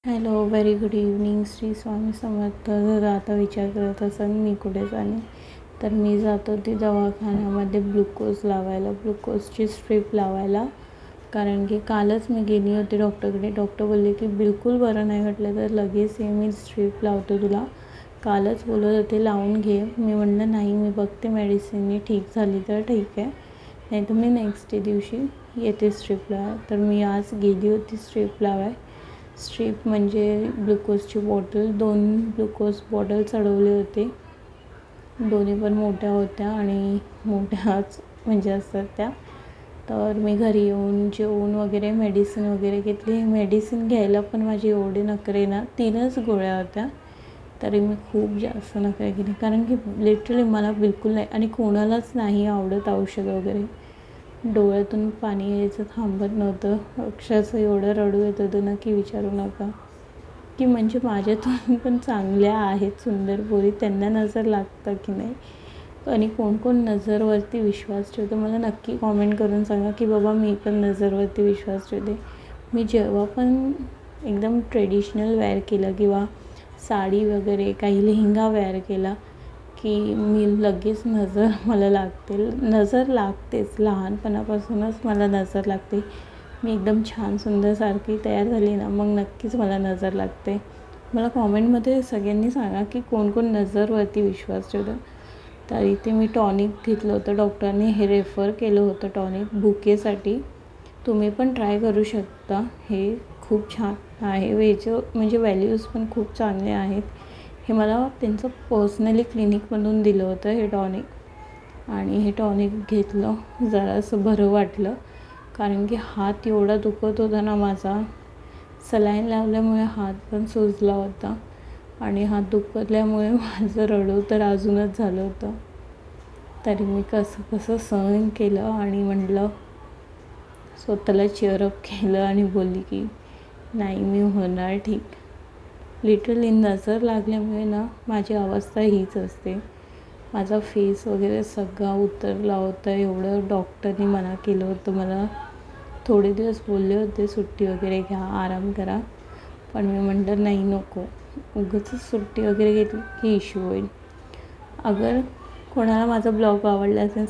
Hello, very good evening. Shri Swami Samarth. जर आता विचार करत असाल मी कुठे जाणे, तर मी जात होती दवाखान्यामध्ये ग्लुकोज लावायला, ग्लुकोजची स्ट्रीप लावायला. कारण की कालच मी गेली होती डॉक्टरकडे. डॉक्टर बोलले की बिलकुल बरं नाही वाटलं तर लगेच ये, मी स्ट्रीप लावतो तुला. कालच बोलत होते लावून घे. मी म्हणलं नाही, मी बघते मेडिसिनने ठीक झाली तर ठीक आहे, नाही तर मी नेक्स्ट दिवशी येते स्ट्रीप लावाय. तर मी आज गेली होती स्ट्रीप लावाय. स्ट्रीप म्हणजे ग्लुकोजची बॉटल, 2 ग्लुकोज बॉटल चढवले होते. दोन्ही पण मोठ्या होत्या आणि मोठ्याच म्हणजे असतात त्या. तर मी घरी येऊन जेवून वगैरे मेडिसिन वगैरे घेतली. मेडिसिन घ्यायला पण माझी एवढे नखरे ना, 3च गोळ्या होत्या, तरी मी खूप जास्त नखरे केले. कारण की लिटरली मला बिलकुल नाही, आणि कोणालाच नाही आवडत औषध वगैरे. डोळ्यातून पाणी यायचं थांबत नव्हतं. अक्षरशः एवढं रडू येत होतं ना की विचारू नका. की म्हणजे माझ्यातून पण चांगल्या आहेत सुंदर पोरी, त्यांना नजर लागतं की नाही, आणि कोण कोण नजरवरती विश्वास ठेवतं मला नक्की कॉमेंट करून सांगा की बाबा मी पण नजरवरती विश्वास ठेवते. मी जेव्हा पण एकदम ट्रेडिशनल वेअर केलं किंवा साडी वगैरे काही लेहंगा वेअर केला की मी लगेच मला नजर लागतेच. लहानपणापासूनच मला नजर लागते. मी एकदम छान सुंदर सारखी तयार झाली ना, मग नक्कीच मला नजर लागते. मला कॉमेंटमध्ये सगळ्यांनी सांगा की कोण कोण नजरवरती विश्वास ठेवतं. तर इथे मी टॉनिक घेतलं होतं, डॉक्टरने हे रेफर केलं होतं टॉनिक बुकेसाठी. तुम्ही पण ट्राय करू शकता. हे खूप छान आहे. याचं म्हणजे व्हॅल्यूज पण खूप चांगले आहेत. हे मला त्यांचं पर्सनली क्लिनिकमधून दिलं होतं हे टॉनिक, आणि हे टॉनिक घेतलं, जरासं बरं वाटलं. कारण की हात एवढा दुखत होता ना माझा, सलाईन लावल्यामुळे हात पण सुजला होता, आणि हात दुखल्यामुळे माझं रडू तर अजूनच झालं होतं. तरी मी कसं सहन केलं आणि म्हटलं स्वतःला चीअरअप केलं आणि बोलली की नाही, मी होणार ठीक. लिटरली नजर लागल्यामुळे ना माझी अवस्था हीच असते. माझा फेस वगैरे सगळा उतरला होता. एवढं डॉक्टरने मना केलं होतं मला. थोडे दिवस बोलले होते सुट्टी वगैरे घ्या, आराम करा, पण मी म्हटलं नाही, नको, उगाचच सुट्टी वगैरे घेतली की इश्यू होईल. अगर कोणाला माझा ब्लॉग आवडला असेल